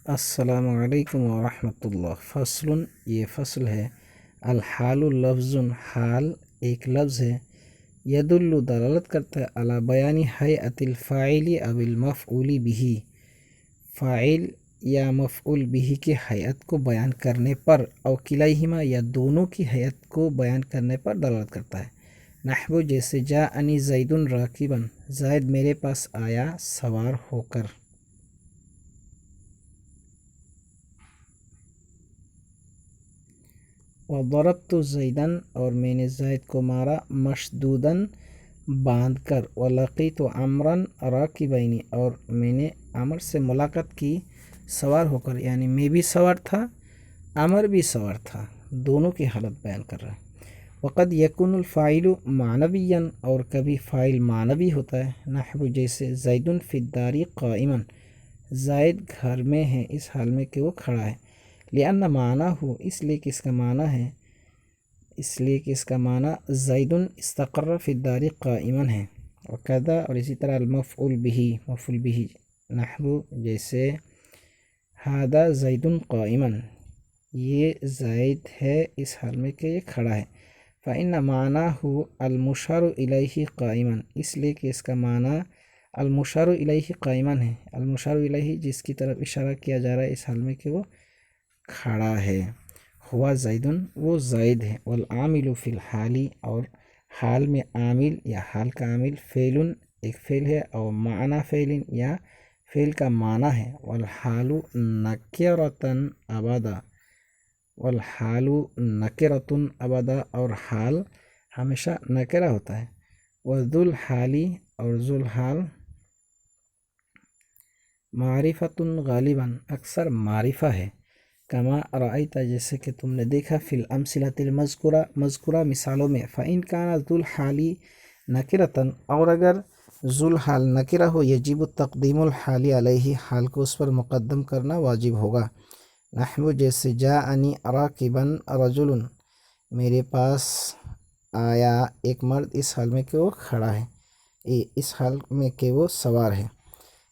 السلام علیکم ورحمۃ اللہ۔ فصل، یہ فصل ہے۔ الحال لفظ، حال ایک لفظ ہے۔ یدل دلالت کرتا ہے علی بیان ہیئت الفاعل او المفعول به، فاعل یا مفعول به کی ہیئت کو بیان کرنے پر، او کلیہما یا دونوں کی ہیئت کو بیان کرنے پر دلالت کرتا ہے۔ نحو جیسے جاءنی زید راکبا، زید میرے پاس آیا سوار ہو کر۔ وضربت زیداً، اور میں نے زید کو مارا مشدوداً باندھ کر۔ ولقیت عمرا راکبین، اور میں نے عمر سے ملاقات کی سوار ہو کر، یعنی میں بھی سوار تھا عمر بھی سوار تھا، دونوں کی حالت بیان کر رہا ہے۔ وقد یکون الفاعل معنویا، اور کبھی فاعل معنوی ہوتا ہے۔ نحو جیسے زید فی الدار قائما، زید گھر میں ہے اس حال میں کہ وہ کھڑا ہے۔ لأن معناه، اس لیے کہ اس کا معنی زید استقر فی الدار قائما ہے۔ وکذا، اور اسی طرح المفعول به، مفعول به نحو جیسے ھذا زید قائما، یہ زید ہے اس حال میں کہ یہ کھڑا ہے۔ فإن معناه المشار الیہ قائما، اس لیے کہ اس کا معنی المشار الیہ قائما ہے، المشار الیہ جس کی طرف اشارہ کیا جا رہا ہے اس حال میں کہ وہ کھڑا ہے۔ ہوا زید، وہ زید ہے۔ والعامل فی الحال، اور حال میں عامل یا حال کا عامل فعل، ایک فعل ہے، اور معنی فعل یا فعل کا معنی ہے۔ والحال نکرۃ ابدا، والحال نکرۃ ابدا، اور حال ہمیشہ نکرہ ہوتا ہے۔ وذو الحال، اور ذو الحال معرفۃ غالباً اکثر معرفہ ہے۔ کما رأیت، جیسے کہ تم نے دیکھا، فی الامثلۃ المذکورہ، مذکورہ مثالوں میں۔ فإن کان ذو الحال نکرۃ، اور اگر ذو الحال نکرہ ہو، یجب تقدیم الحال علیہ، حال کو اس پر مقدم کرنا واجب ہوگا۔ نحو جیسے جاءنی راکبا رجل، میرے پاس آیا ایک مرد اس حال میں کہ وہ کھڑا ہے، اس حال میں کہ وہ سوار ہے۔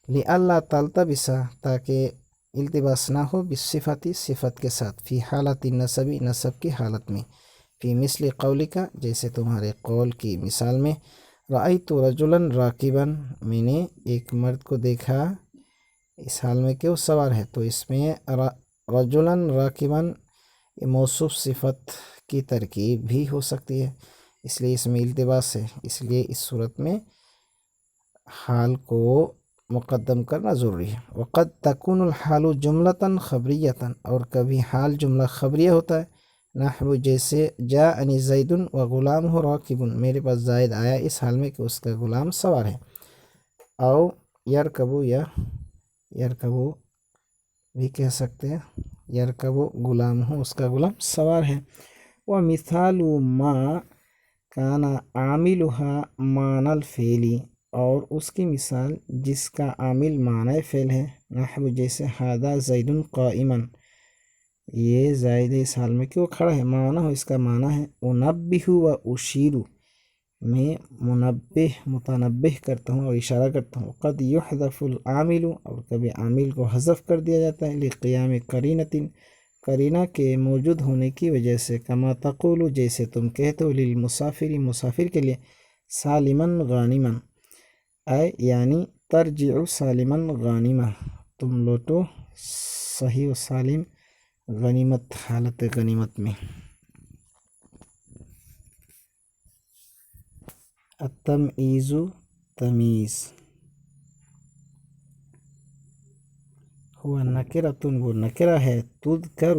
لئلا تلتبس، تاکہ التباس نہ ہو، بالصفت، صفت کے ساتھ، فی حالت النسب، نسب کی حالت میں۔ فی مثل قولک، جیسے تمہارے قول کی مثال میں۔ رأیت رجلا راکبا، میں نے ایک مرد کو دیکھا اس حال میں کہ وہ سوار ہے، تو اس میں رجلا راکبا موصوف صفت کی ترکیب بھی ہو سکتی ہے، اس لیے اس میں التباس ہے، اس لیے اس صورت میں حال کو مقدم کرنا ضروری ہے۔ وقد تکون الحال جملۃ خبریۃ، اور کبھی حال جملہ خبریہ ہوتا ہے۔ نحو جیسے جاءنی زید وغلامہ راکب، میرے پاس زید آیا اس حال میں کہ اس کا غلام سوار ہے۔ او یرکبو، یا یرکبو بھی کہہ سکتے ہیں، یرکبو غلامہ، اس کا غلام سوار ہے۔ ومثال ما کان عاملها معنی الفعل، اور اس کی مثال جس کا عامل معنی فعل ہے۔ نحو جیسے ھذا زید قائما، یہ زید اس حال میں کہ وہ کھڑا ہے۔ معنی ہو، اس کا معنی ہے انبہ و اشیر، میں منبہ متنبہ کرتا ہوں اور اشارہ کرتا ہوں۔ قد یحذف العامل، اور کبھی عامل کو حذف کر دیا جاتا ہے، لقیام قرینۃ، قرینہ کے موجود ہونے کی وجہ سے۔ کما تقول، جیسے تم کہتے ہو، للمسافر، مسافر کے لیے، سالما غانما، اے یعنی ترجع سالما غانما، تم لوٹو صحیح و سالم غنیمت، حالت غنیمت میں۔ التمییز، تمییز، ہوا نکرۃ، وہ نکرہ ہے، تذکر،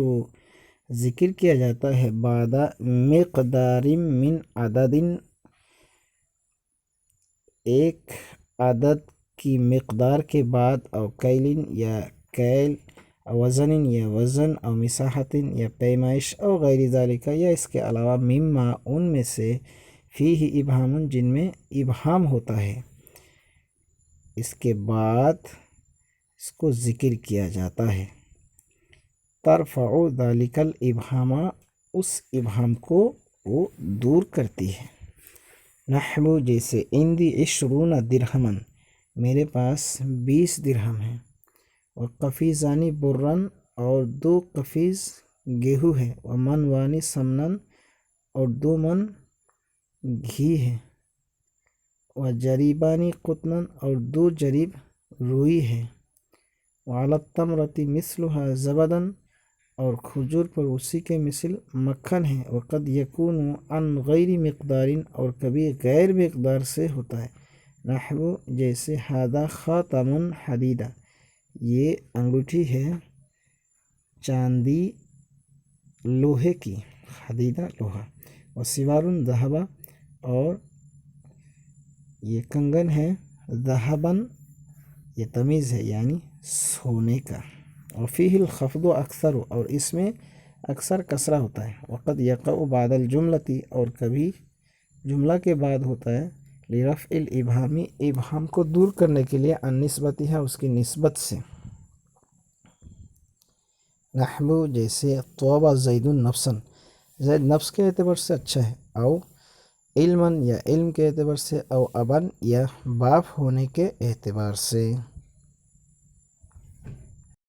ذکر کیا جاتا ہے، بعد مقدار من عدد، ایک عدد کی مقدار کے بعد، او کیل، یا کیل، او وزن، یا وزن، او مساحت، یا پیمائش، او غیر ذالک، یا اس کے علاوہ، مما، ان میں سے، فیہ ابہام، جن میں ابہام ہوتا ہے، اس کے بعد اس کو ذکر کیا جاتا ہے۔ ترفع ذالک الابہام، اس ابہام کو وہ دور کرتی ہے۔ نحو جیسے عندی 20 درہما، میرے پاس 20 درہم ہیں۔ و قفیزانی برن اور 2 قفیز گیہوں ہے، و من وانی سمنن اور 2 من گھی ہے، و جریبانی قطنن اور 2 جریب روئی ہے، وعلی التمرتی مثلها زبدن اور کھجور پر اسی کے مثل مکھن ہے، وقد یکون عن غیر مقدارن اور کبھی غیر مقدار سے ہوتا ہے، نحو جیسے ہادہ خاتم حدیدہ یہ انگوٹھی ہے چاندی لوہے کی، حدیدہ لوہا، وسوار ذہبہ اور یہ کنگن ہے ذہبن یہ تمیز ہے یعنی سونے کا، وفیہ الخفض اکثر اور اس میں اکثر کسرہ ہوتا ہے، وقد یقع بعد الجملتی اور کبھی جملہ کے بعد ہوتا ہے، لرفع الابہامی ابہام کو دور کرنے کے لیے، عن نسبتها اس کی نسبت سے، نحو جیسے طوب زید نفسا زید نفس کے اعتبار سے اچھا ہے، او علما یا علم کے اعتبار سے، او ابن یا باپ ہونے کے اعتبار سے۔